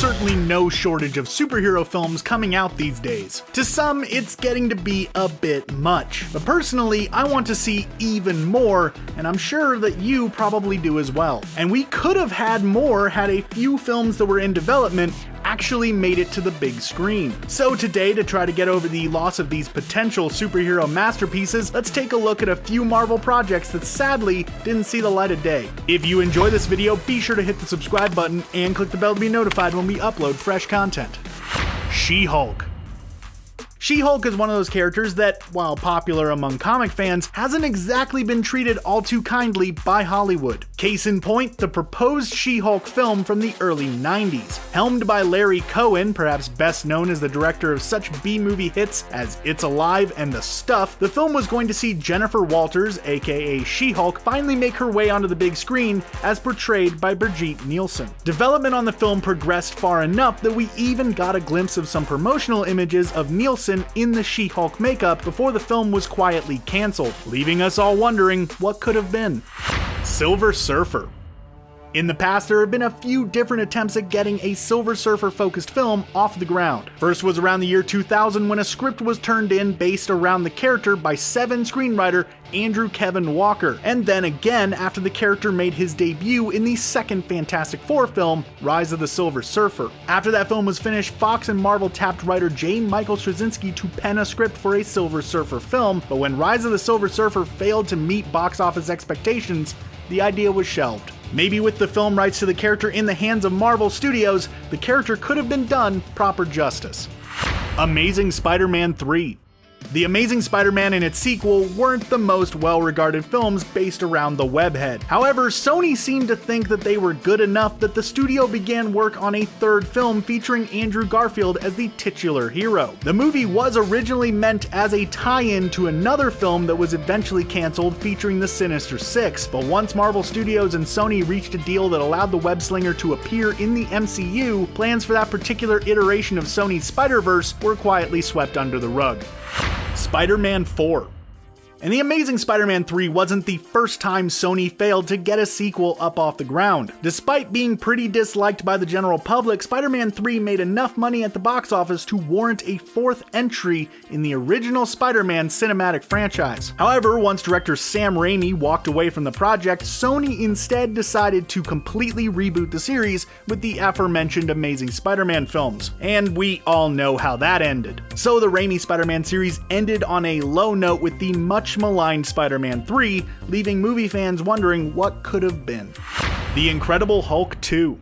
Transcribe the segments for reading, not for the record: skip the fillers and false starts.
certainly no shortage of superhero films coming out these days. To some, it's getting to be a bit much, but personally, I want to see even more, and I'm sure that you probably do as well. And we could have had more had a few films that were in development actually made it to the big screen. So today, to try to get over the loss of these potential superhero masterpieces, let's take a look at a few Marvel projects that sadly didn't see the light of day. If you enjoy this video, be sure to hit the subscribe button and click the bell to be notified when we upload fresh content. She-Hulk. She-Hulk is one of those characters that, while popular among comic fans, hasn't exactly been treated all too kindly by Hollywood. Case in point, the proposed She-Hulk film from the early 90s. Helmed by Larry Cohen, perhaps best known as the director of such B-movie hits as It's Alive and The Stuff, the film was going to see Jennifer Walters, aka She-Hulk, finally make her way onto the big screen as portrayed by Brigitte Nielsen. Development on the film progressed far enough that we even got a glimpse of some promotional images of Nielsen in the She-Hulk makeup before the film was quietly cancelled, leaving us all wondering what could have been. Silver Surfer. In the past, there have been a few different attempts at getting a Silver Surfer-focused film off the ground. First was around the year 2000 when a script was turned in based around the character by Seven screenwriter Andrew Kevin Walker, and then again after the character made his debut in the second Fantastic Four film, Rise of the Silver Surfer. After that film was finished, Fox and Marvel tapped writer J. Michael Straczynski to pen a script for a Silver Surfer film, but when Rise of the Silver Surfer failed to meet box office expectations, the idea was shelved. Maybe with the film rights to the character in the hands of Marvel Studios, the character could have been done proper justice. Amazing Spider-Man 3. The Amazing Spider-Man and its sequel weren't the most well-regarded films based around the webhead. However, Sony seemed to think that they were good enough that the studio began work on a third film featuring Andrew Garfield as the titular hero. The movie was originally meant as a tie-in to another film that was eventually cancelled featuring the Sinister Six, but once Marvel Studios and Sony reached a deal that allowed the web-slinger to appear in the MCU, plans for that particular iteration of Sony's Spider-Verse were quietly swept under the rug. Spider-Man 4. And The Amazing Spider-Man 3 wasn't the first time Sony failed to get a sequel up off the ground. Despite being pretty disliked by the general public, Spider-Man 3 made enough money at the box office to warrant a fourth entry in the original Spider-Man cinematic franchise. However, once director Sam Raimi walked away from the project, Sony instead decided to completely reboot the series with the aforementioned Amazing Spider-Man films. And we all know how that ended. So the Raimi Spider-Man series ended on a low note with the much maligned Spider-Man 3, leaving movie fans wondering what could have been. The Incredible Hulk 2.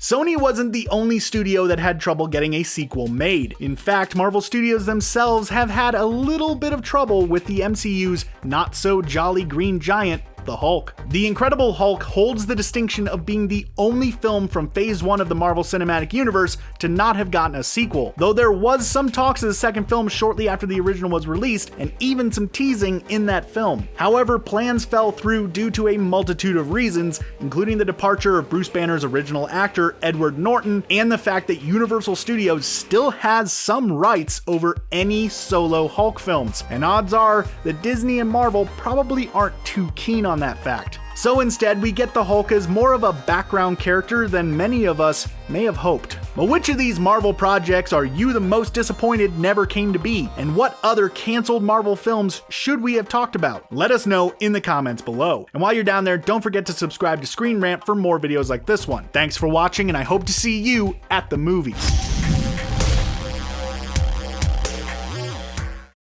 Sony wasn't the only studio that had trouble getting a sequel made. In fact, Marvel Studios themselves have had a little bit of trouble with the MCU's not-so-jolly green giant, the Hulk. The Incredible Hulk holds the distinction of being the only film from Phase 1 of the Marvel Cinematic Universe to not have gotten a sequel, though there was some talks of the second film shortly after the original was released, and even some teasing in that film. However, plans fell through due to a multitude of reasons, including the departure of Bruce Banner's original actor, Edward Norton, and the fact that Universal Studios still has some rights over any solo Hulk films, and odds are that Disney and Marvel probably aren't too keen on that fact. So instead, we get the Hulk as more of a background character than many of us may have hoped. But which of these Marvel projects are you the most disappointed never came to be? And what other canceled Marvel films should we have talked about? Let us know in the comments below. And while you're down there, don't forget to subscribe to Screen Rant for more videos like this one. Thanks for watching, and I hope to see you at the movies.